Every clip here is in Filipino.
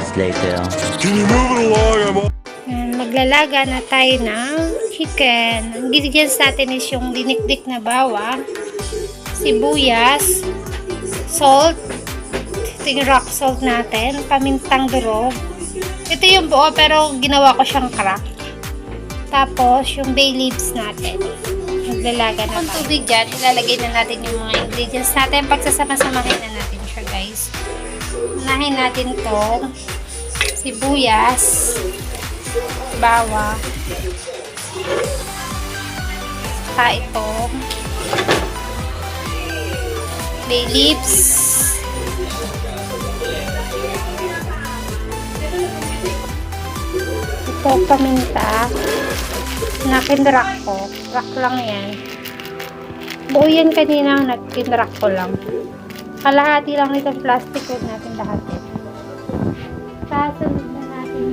moments later. Can you move it along? Maglalaga na tayo ng chicken. Ang ingredients natin is yung dinikdik na bawang, sibuyas, salt, ito yung rock salt natin, pamintang durog. Ito yung buo pero ginawa ko siyang crack. Tapos yung bay leaves natin. Maglalaga na tayo. Tubig dyan, ilalagay na natin yung mga ingredients natin. Pagsasama-samahin na natin siya, guys. Unahin natin itong sibuyas, bawang, saka itong bay leaves, ito paminta na kinrak ko, rock lang yan, buo yan kanina, nag-kinrak ko lang, kalahati lang nitong plastic, huwag natin lahat yan. Sasunod na natin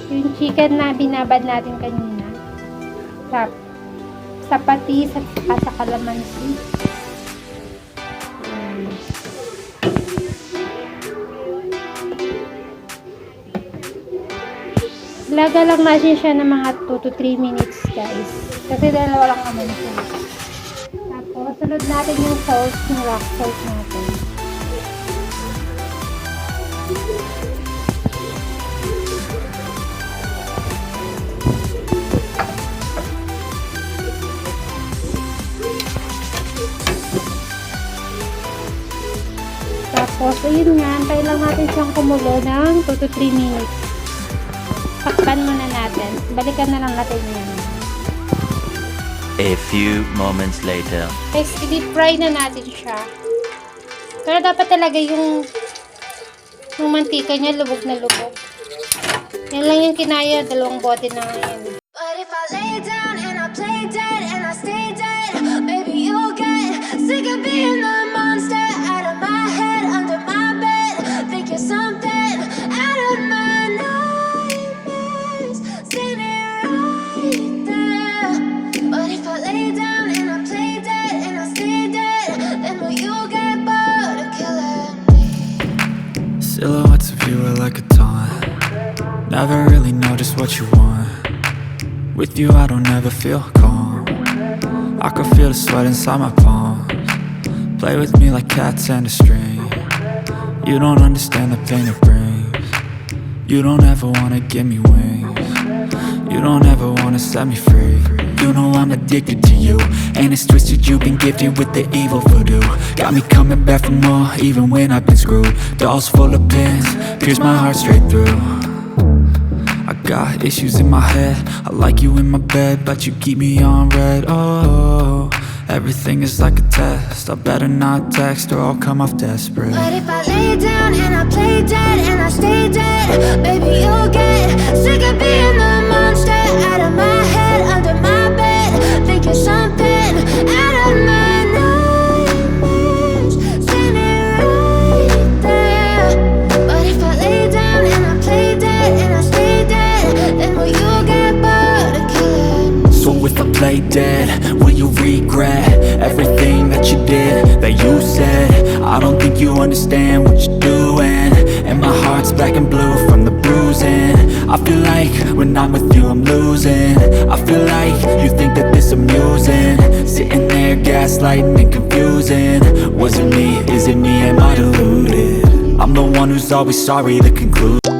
yung chicken na binabad natin kanina sa patis at saka sa kalamamsi. Laga lang natin siya ng mga 2 to 3 minutes, guys, kasi dalawa lang naman siya. Tapos sunod natin yung sauce, yung rock salt natin. Tapos, ayun nga, antayin lang natin siyang kumulo ng 2 to 3 minutes. Takpan muna natin. Balikan na lang natin yan. A few moments later. Guys, i-deep fry na natin siya. Pero dapat talaga yung mantika niya lubog na lubog. Yan lang yung kinaya, 2 bote na ngayon. But if I lay down and I play dead and I stay dead, maybe you'll get sick of being the monster out of my head, under my bed. Think you're something out of my nightmares, standing right there. But if I lay down and I play dead and I stay dead, then will you get bored of killing me? Silhouettes of you are like a taunt. Never really know just what you want. With you I don't ever feel calm. I can feel the sweat inside my palms. Play with me like cats and a string. You don't understand the pain it brings. You don't ever wanna give me wings. You don't ever wanna set me free. You know I'm addicted to you, and it's twisted, you've been gifted with the evil voodoo. Got me coming back for more, even when I've been screwed. Dolls full of pins, pierce my heart straight through. I got issues in my head, I like you in my bed, but you keep me on red. Oh, everything is like a test, I better not text or I'll come off desperate. But if I lay down and I play dead and I stay dead, baby you'll get sick of being the monster out of my head, under my bed. Think you're something out of my nightmares, standing right there. But if I lay down and I play dead and I stay dead, then will you get bored of killing me? So if I play dead, will you regret everything that you did, that you said? I don't think you understand what you're doing, and my heart's black and blue from the bruising. I feel like when I'm with you I'm losing. I feel like you think that this amusing, sitting there gaslighting and confusing. Was it me, is it me, am I deluded? I'm the one who's always sorry, the conclusion.